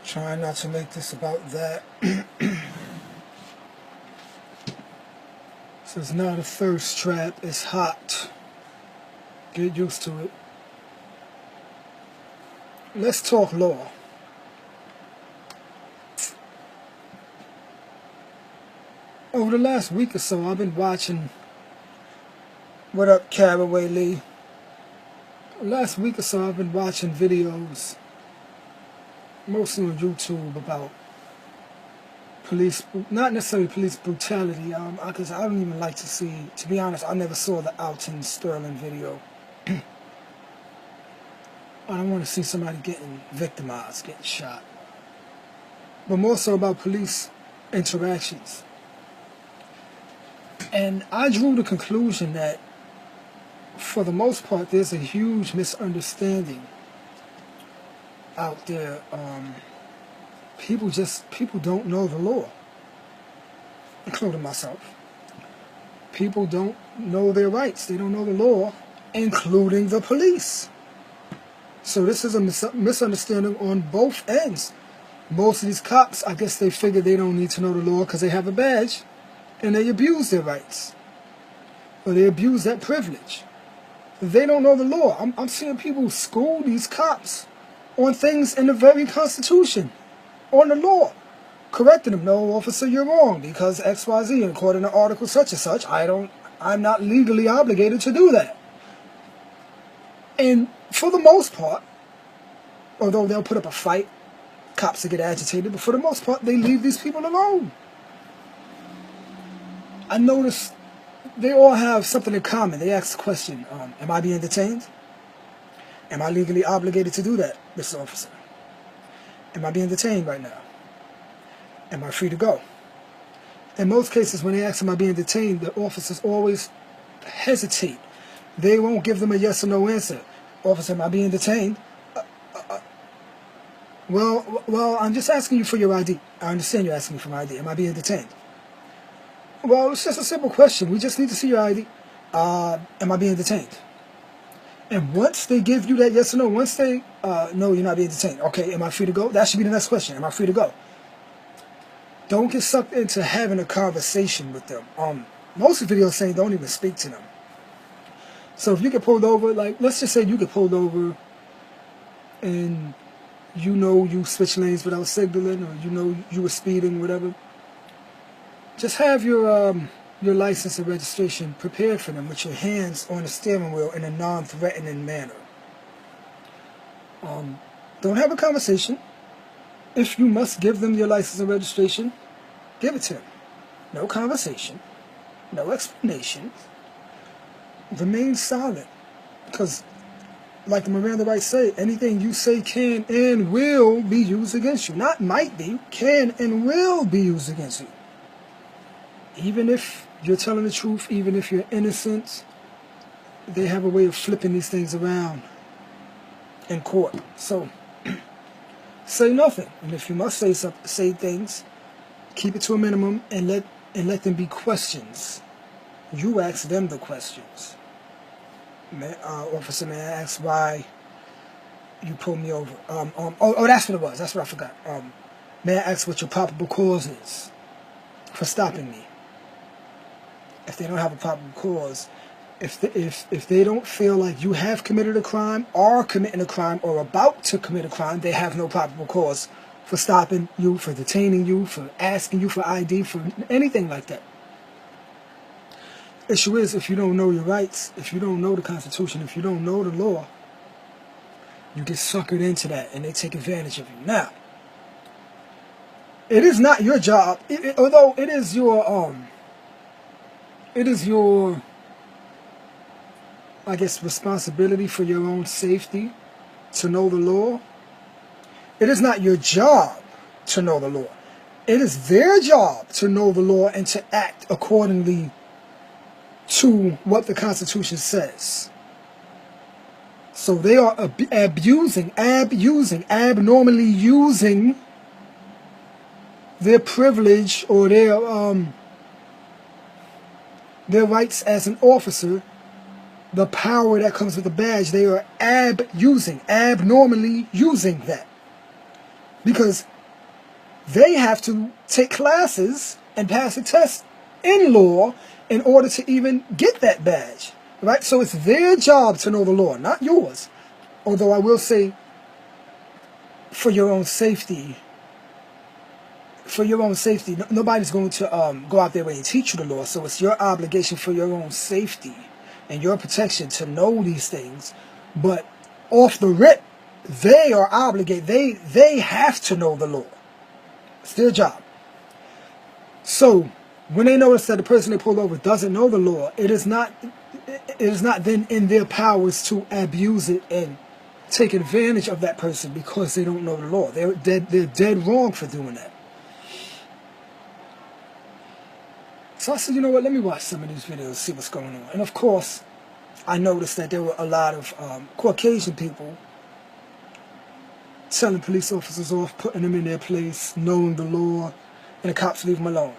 Trying not to make this about that. So it's not a thirst trap, it's hot. Get used to it. Let's talk law. Over the last week or so, I've been watching What Up, Caraway Lee? Last week or so, I've been watching videos, mostly on YouTube, about police, not necessarily police brutality, because I don't even like to see, to be honest, I never saw the Alton Sterling video. I don't want to see somebody getting victimized, getting shot. But more so about police interactions. And I drew the conclusion that, for the most part, there's a huge misunderstanding out there. People don't know the law, including myself. People don't know their rights. They don't know the law, including the police. So this is a misunderstanding on both ends. Most of these cops, I guess they figure they don't need to know the law because they have a badge, and they abuse their rights, or they abuse that privilege. They don't know the law. I'm seeing people school these cops on things in the very Constitution, on the law, correcting them. No, officer, you're wrong because X, Y, Z, and according to Article such and such, I'm not legally obligated to do that. And for the most part, although they'll put up a fight, cops will get agitated, but for the most part, they leave these people alone. I noticed they all have something in common. They ask the question, am I being detained? Am I legally obligated to do that, Mr. Officer? Am I being detained right now? Am I free to go? In most cases, when they ask, am I being detained, the officers always hesitate. They won't give them a yes or no answer. Officer, am I being detained? Well, I'm just asking you for your ID. I understand you're asking me for my ID. Am I being detained? Well, it's just a simple question. We just need to see your ID. Am I being detained? And once they give you that yes or no, once they, no, you're not being detained. Okay, am I free to go? That should be the next question. Am I free to go? Don't get sucked into having a conversation with them. Most of the videos saying don't even speak to them. So if you get pulled over, like, let's just say you get pulled over and you know you switched lanes without signaling, or you know you were speeding, whatever. Just have your license and registration prepared for them with your hands on the steering wheel in a non-threatening manner. Don't have a conversation. If you must give them your license and registration, give it to them. No conversation. No explanation. Remain silent. Because, like the Miranda rights say, anything you say can and will be used against you. Not might be, can and will be used against you. Even if you're telling the truth, even if you're innocent, they have a way of flipping these things around in court. So, say nothing. And if you must say things, keep it to a minimum and let them be questions. You ask them the questions. Officer, may I ask why you pulled me over? That's what it was. That's what I forgot. May I ask what your probable cause is for stopping me? If they don't have a probable cause, if they don't feel like you have committed a crime, are committing a crime, or about to commit a crime, they have no probable cause for stopping you, for detaining you, for asking you for ID, for anything like that. Issue is, if you don't know your rights, if you don't know the Constitution, if you don't know the law, you get suckered into that, and they take advantage of you. Now, it is not your job, although it is your, I guess, responsibility for your own safety to know the law. It is not your job to know the law. It is their job to know the law and to act accordingly to what the Constitution says. So they are abnormally using their privilege or their rights as an officer, the power that comes with the badge. They are abnormally using that. Because they have to take classes and pass a test in law in order to even get that badge, right? So it's their job to know the law, not yours. Although I will say, for your own safety, nobody's going to go out there and teach you the law. So it's your obligation for your own safety and your protection to know these things. But off the rip, they are obligated. They have to know the law. It's their job. So when they notice that the person they pulled over doesn't know the law, it is not then in their powers to abuse it and take advantage of that person because they don't know the law. They're dead wrong for doing that. So I said, you know what, let me watch some of these videos, see what's going on. And of course, I noticed that there were a lot of Caucasian people telling police officers off, putting them in their place, knowing the law, and the cops leave them alone.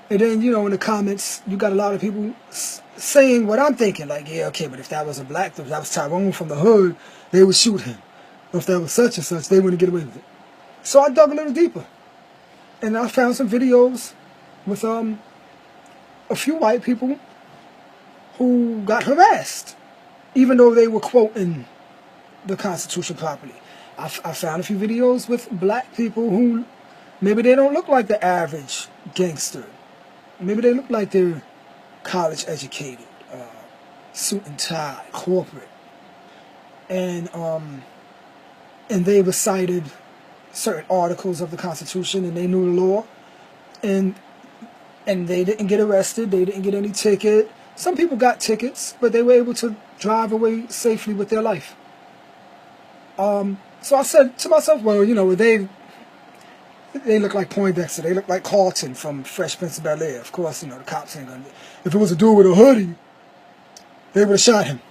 And then, you know, in the comments, you got a lot of people saying what I'm thinking, like, yeah, okay, but if that was a black, if that was Tyrone from the hood, they would shoot him. Or if that was such and such, they wouldn't get away with it. So I dug a little deeper. And I found some videos with a few white people who got harassed, even though they were quoting the Constitution properly. I found a few videos with black people who maybe they don't look like the average gangster. Maybe they look like they're college educated, suit and tie, corporate, and they recited certain articles of the Constitution and they knew the law, and they didn't get arrested. They didn't get any ticket. Some people got tickets, but they were able to drive away safely with their life. So I said to myself, well, you know, they look like Poindexter. They look like Carlton from Fresh Prince of Bel-Air. Of course, you know, the cops ain't gonna. If it was a dude with a hoodie, they would have shot him.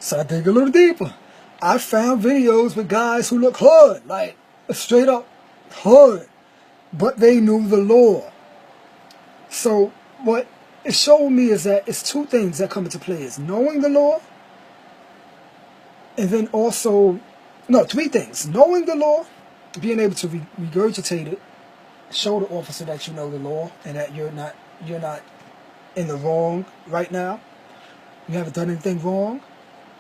So I dig a little deeper. I found videos with guys who look hood, like straight up hood, but they knew the law. So what it showed me is that it's two things that come into play: is knowing the law, and then also, no, three things: knowing the law, being able to regurgitate it, show the officer that you know the law and that you're not in the wrong right now. You haven't done anything wrong.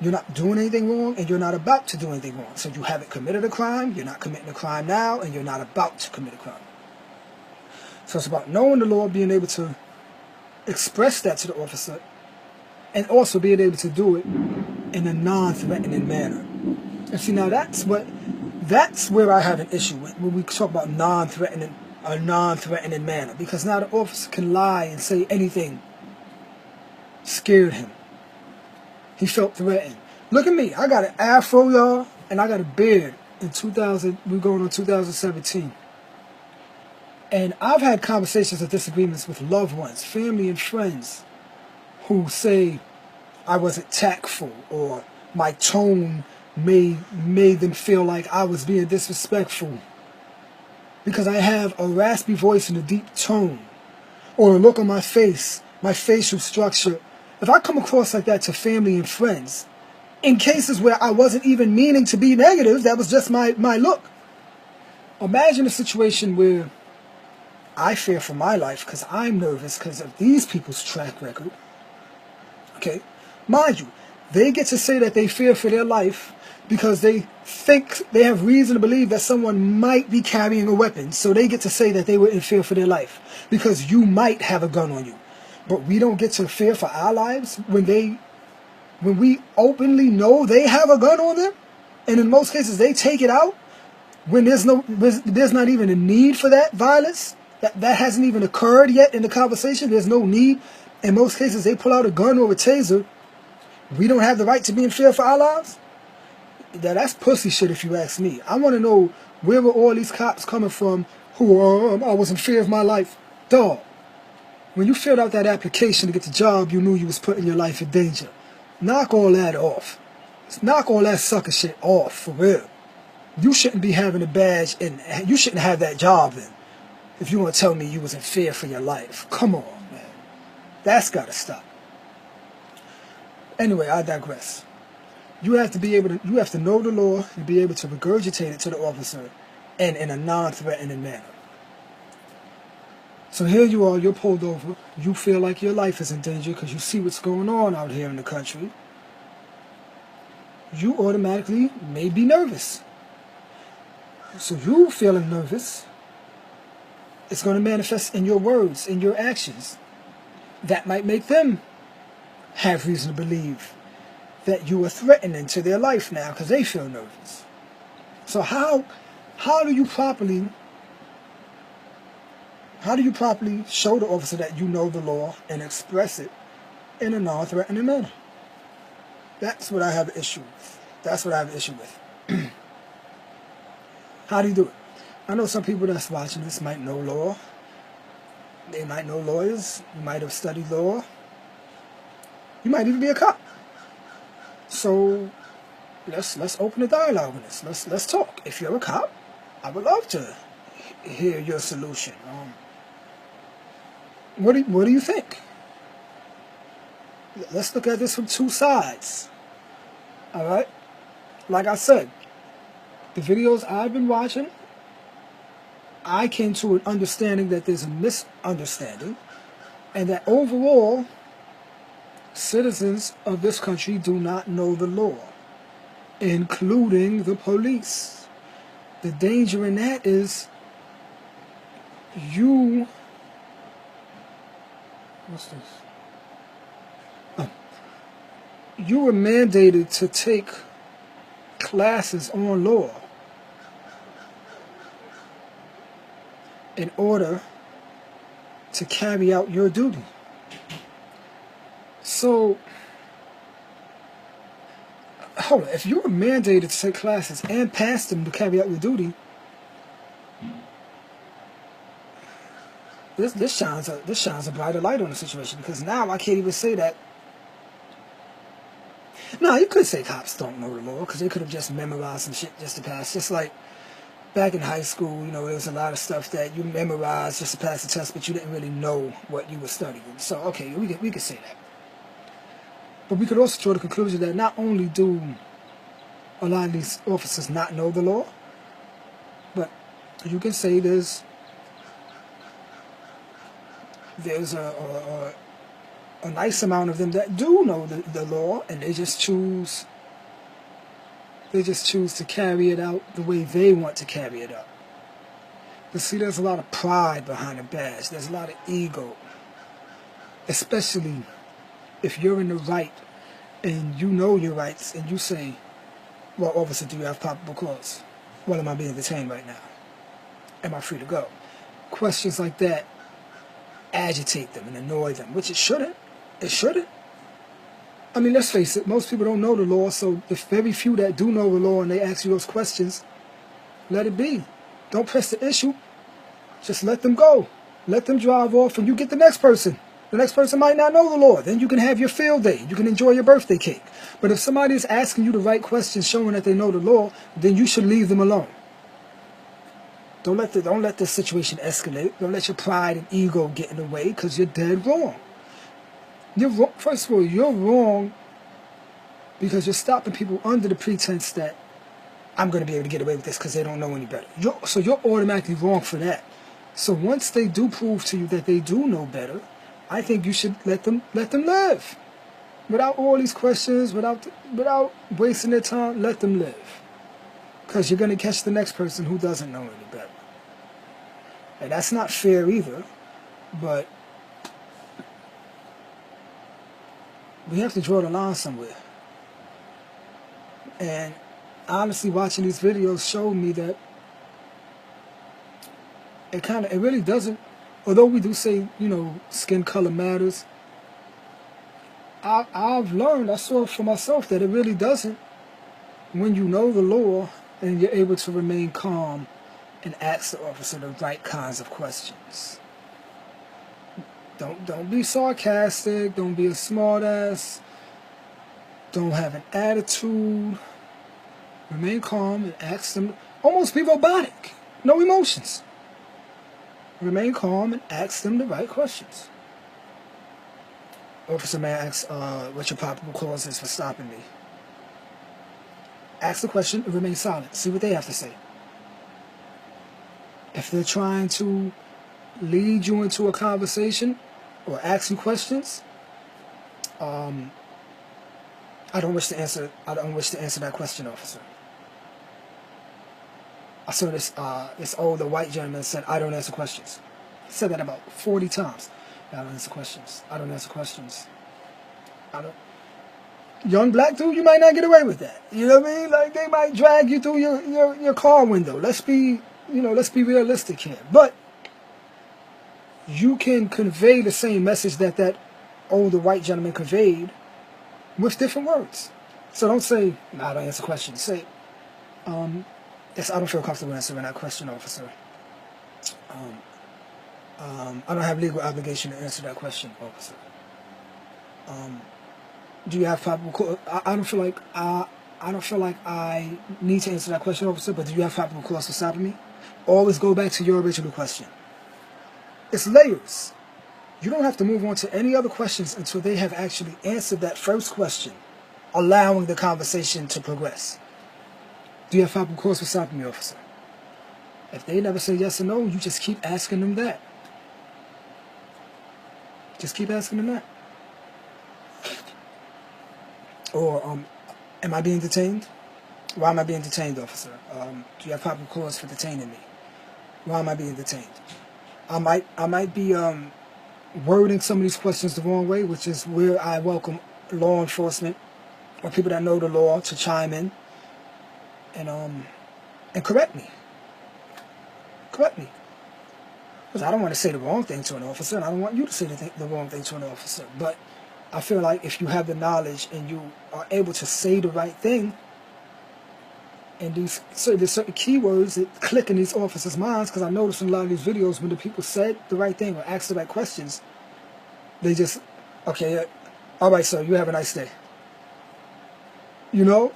You're not doing anything wrong, and you're not about to do anything wrong. So you haven't committed a crime. You're not committing a crime now, and you're not about to commit a crime. So it's about knowing the law, being able to express that to the officer, and also being able to do it in a non-threatening manner. And see, now that's where I have an issue with when we talk about a non-threatening manner, because now the officer can lie and say anything scared him. He felt threatened. Look at me, I got an afro, y'all, and I got a beard. In 2000, we're going on 2017. And I've had conversations or disagreements with loved ones, family and friends, who say I wasn't tactful, or my tone made them feel like I was being disrespectful because I have a raspy voice and a deep tone, or a look on my face, my facial structure. If I come across like that to family and friends, in cases where I wasn't even meaning to be negative, that was just my look. Imagine a situation where I fear for my life because I'm nervous because of these people's track record. Okay, mind you, they get to say that they fear for their life because they think they have reason to believe that someone might be carrying a weapon. So they get to say that they were in fear for their life because you might have a gun on you. But we don't get to fear for our lives when we openly know they have a gun on them, and in most cases they take it out when there's not even a need for that violence. That hasn't even occurred yet in the conversation. There's no need. In most cases, they pull out a gun or a taser. We don't have the right to be in fear for our lives? That's pussy shit if you ask me. I want to know, where were all these cops coming from who I was in fear of my life? Dog, when you filled out that application to get the job, you knew you was putting your life in danger. Knock all that off. Knock all that sucker shit off, for real. You shouldn't be having a badge, and you shouldn't have that job then. If you want to tell me you was in fear for your life. Come on, man. That's got to stop. Anyway, I digress. You have to know the law and be able to regurgitate it to the officer and in a non-threatening manner. So here you are, you're pulled over, you feel like your life is in danger because you see what's going on out here in the country. You automatically may be nervous. So you feeling nervous, it's going to manifest in your words, in your actions. That might make them have reason to believe that you are threatening to their life now because they feel nervous. So how do you properly show the officer that you know the law and express it in a non-threatening manner? That's what I have an issue with. How do you do it? I know some people that's watching this might know law. They might know lawyers. You might have studied law. You might even be a cop. So let's open a dialogue on this. Let's talk. If you're a cop, I would love to hear your solution. What do you think? Let's look at this from two sides. All right? Like I said, the videos I've been watching, I came to an understanding that there's a misunderstanding and that overall, citizens of this country do not know the law, including the police. The danger in that is what's this? You were mandated to take classes on law in order to carry out your duty. So, hold on, if you were mandated to take classes and pass them to carry out your duty, this shines a brighter light on the situation, because now I can't even say that. No, you could say cops don't know the law because they could have just memorized some shit just to pass. Just like back in high school, there was a lot of stuff that you memorized just to pass the test, but you didn't really know what you were studying. So, okay, we could say that. But we could also draw the conclusion that not only do a lot of these officers not know the law, but you can say there's a nice amount of them that do know the law, and they just choose to carry it out the way they want to carry it out. But see, there's a lot of pride behind a badge. There's a lot of ego, especially if you're in the right and you know your rights and you say, well, officer, do you have probable cause? Well, am I being detained right now? Am I free to go? Questions like that agitate them and annoy them, which it shouldn't. It shouldn't. I mean, let's face it, most people don't know the law, so the very few that do know the law and they ask you those questions, let it be. Don't press the issue. Just let them go. Let them drive off and you get the next person. The next person might not know the law. Then you can have your field day. You can enjoy your birthday cake. But if somebody is asking you the right questions showing that they know the law, then you should leave them alone. Don't let the situation escalate. Don't let your pride and ego get in the way, because you're dead wrong. You're wrong. First of all, you're wrong because you're stopping people under the pretense that I'm going to be able to get away with this because they don't know any better. So you're automatically wrong for that. So once they do prove to you that they do know better, I think you should let them live. Without all these questions, without wasting their time, let them live. Because you're going to catch the next person who doesn't know any better. And that's not fair either, but we have to draw the line somewhere. And honestly, watching these videos showed me that it really doesn't, although we do say, skin color matters, I've learned, I saw for myself that it really doesn't when you know the law and you're able to remain calm and ask the officer the right kinds of questions. Don't be sarcastic, don't be a smartass, don't have an attitude, remain calm and ask them, almost be robotic, no emotions. Remain calm and ask them the right questions. Officer, may I ask what your probable cause is for stopping me? Ask the question and remain silent. See what they have to say. If they're trying to lead you into a conversation or ask you questions, I don't wish to answer. I don't wish to answer that question, officer. I saw this older white gentleman said, "I don't answer questions." He said that about 40 times. I don't answer questions. I don't answer questions. I don't. Young black dude, you might not get away with that. You know what I mean? Like, they might drag you through your car window. Let's be realistic here. But you can convey the same message that older white gentleman conveyed with different words. So don't say, "Nah, I don't answer questions." Say, yes, I don't feel comfortable answering that question, officer. I don't have legal obligation to answer that question, officer. Do you have probable cause? I don't feel like I need to answer that question, officer. But do you have probable cause for stopping me? Always go back to your original question. It's layers. You don't have to move on to any other questions until they have actually answered that first question, allowing the conversation to progress. Do you have probable cause for stopping me, officer? If they never say yes or no, you just keep asking them that. Just keep asking them that. Or, am I being detained? Why am I being detained, officer? Do you have probable cause for detaining me? Why am I being detained? I might be wording some of these questions the wrong way, which is where I welcome law enforcement or people that know the law to chime in and correct me. Correct me. Because I don't want to say the wrong thing to an officer, and I don't want you to say the wrong thing to an officer. But I feel like if you have the knowledge and you are able to say the right thing, and there's certain keywords that click in these officers' minds, because I noticed in a lot of these videos when the people said the right thing or asked the right questions, they just, okay, all right, sir, you have a nice day. You know?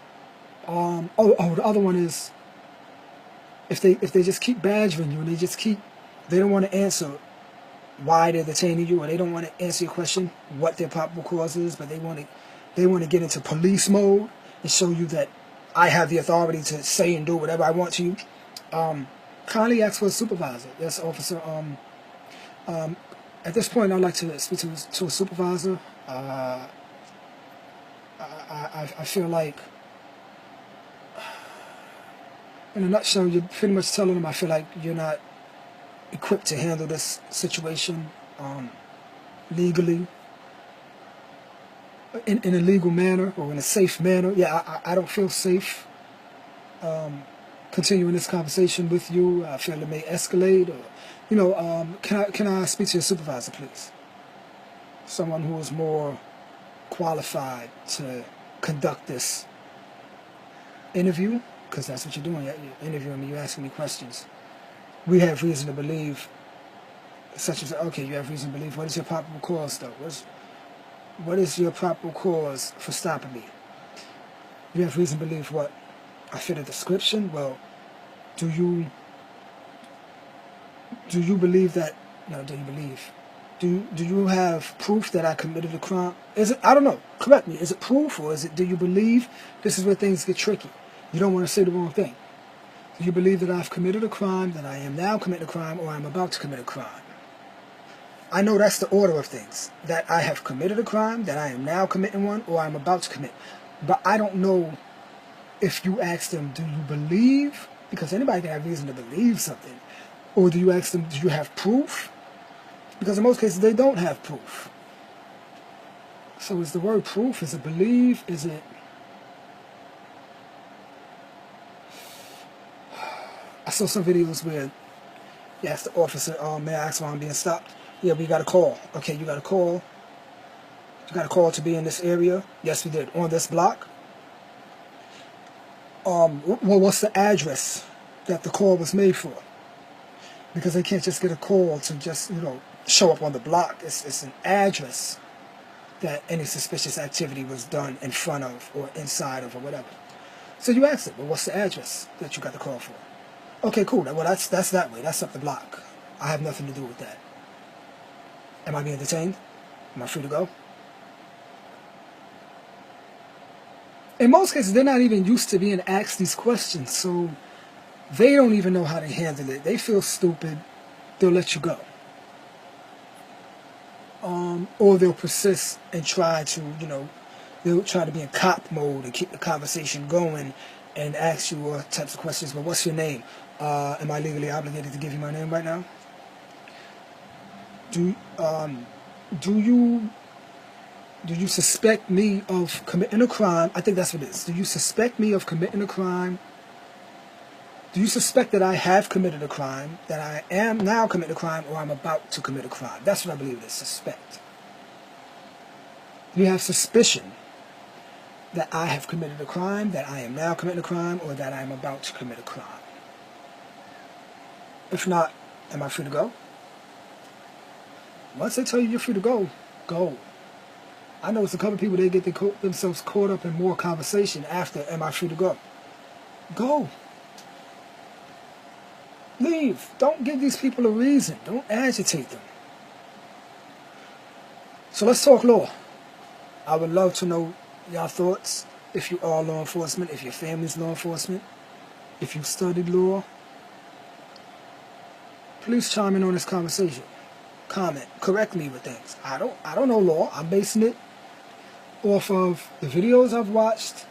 The other one is, if they just keep badgering you and they don't want to answer why they're detaining you, or they don't want to answer your question, what their probable cause is, but they want to get into police mode and show you that I have the authority to say and do whatever I want to you. Kindly ask for a supervisor. Yes, officer. At this point, I'd like to speak to a supervisor. I feel like, in a nutshell, you're pretty much telling them I feel like you're not equipped to handle this situation legally, in a legal manner or in a safe manner. Yeah, I don't feel safe continuing this conversation with you. I feel it may escalate, or can I speak to your supervisor, please? Someone who is more qualified to conduct this interview, because that's what you're doing. You're interviewing me. You're asking me questions. We have reason to believe, such as, okay, you have reason to believe. What is your probable cause, though? What is your probable cause for stopping me? You have reason to believe what? I fit a description? Well, do you believe that? No, do you believe? Do you have proof that I committed a crime? Is it? I don't know. Correct me. Is it proof, or is it? Do you believe? This is where things get tricky. You don't want to say the wrong thing. Do you believe that I've committed a crime, that I am now committing a crime, or I'm about to commit a crime? I know that's the order of things. That I have committed a crime, that I am now committing one, or I'm about to commit. But I don't know if you ask them, do you believe? Because anybody can have reason to believe something. Or do you ask them, do you have proof? Because in most cases, they don't have proof. So is the word proof? Is it believe? Is it... I saw some videos where you ask the officer, may I ask why I'm being stopped? Yeah, we got a call. Okay, you got a call. You got a call to be in this area? Yes, we did. On this block? Well, what's the address that the call was made for? Because they can't just get a call to just, show up on the block. It's an address that any suspicious activity was done in front of or inside of or whatever. So you ask them, well, what's the address that you got the call for? Okay, cool. Well, that's that way. That's up the block. I have nothing to do with that. Am I being detained? Am I free to go? In most cases, they're not even used to being asked these questions. So they don't even know how to handle it. They feel stupid. They'll let you go. Or they'll persist and try to, they'll try to be in cop mode and keep the conversation going and ask you all types of questions. But what's your name? Am I legally obligated to give you my name right now? Do you suspect me of committing a crime? I think that's what it is. Do you suspect me of committing a crime? Do you suspect that I have committed a crime, that I am now committing a crime, or I'm about to commit a crime? That's what I believe it is, suspect. Do you have suspicion that I have committed a crime, that I am now committing a crime, or that I am about to commit a crime? If not, am I free to go? Once they tell you you're free to go, go. I know it's a couple of people, they get themselves caught up in more conversation after, am I free to go? Go. Leave. Don't give these people a reason. Don't agitate them. So let's talk law. I would love to know your thoughts. If you are law enforcement, if your family's law enforcement, if you studied law, please chime in on this conversation. Comment. Correct me with things. I don't know law. I'm basing it off of the videos I've watched,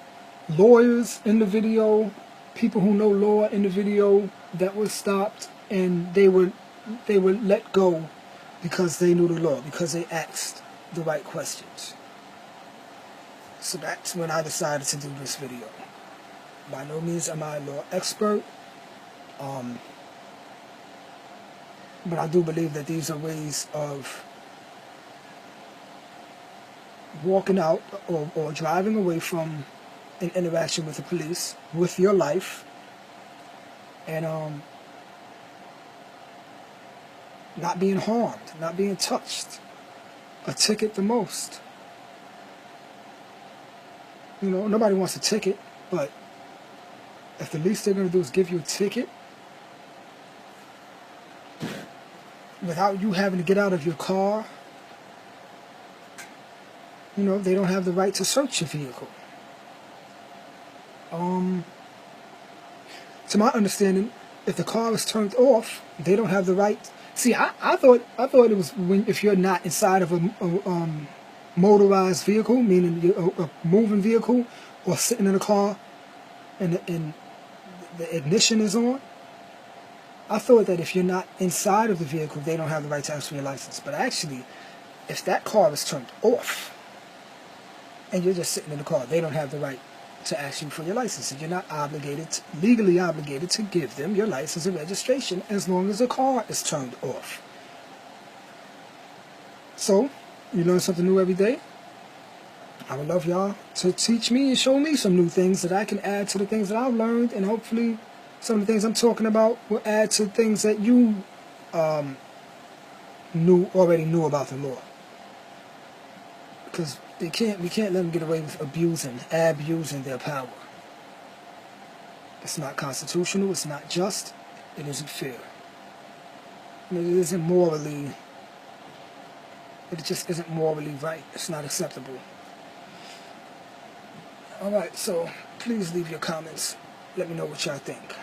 lawyers in the video, people who know law in the video that were stopped and they were let go because they knew the law, because they asked the right questions. So that's when I decided to do this video. By no means am I a law expert, but I do believe that these are ways of walking out or driving away from an interaction with the police, with your life, and not being harmed, not being touched. A ticket the most. Nobody wants a ticket, but if the least they're going to do is give you a ticket without you having to get out of your car, they don't have the right to search your vehicle. To my understanding, if the car is turned off, they don't have the right. See, I thought it was if you're not inside of a motorized vehicle, meaning a moving vehicle, or sitting in a car and the ignition is on. I thought that if you're not inside of the vehicle, they don't have the right to ask for your license. But actually, if that car is turned off and you're just sitting in the car, they don't have the right to ask you for your license. And you're not legally obligated to give them your license and registration as long as the car is turned off. So, you learn something new every day. I would love y'all to teach me and show me some new things that I can add to the things that I've learned, and hopefully some of the things I'm talking about will add to things that you already knew about the law. Because we can't let them get away with abusing their power. It's not constitutional, it's not just, it isn't fair. It just isn't morally right. It's not acceptable. Alright, so please leave your comments. Let me know what y'all think.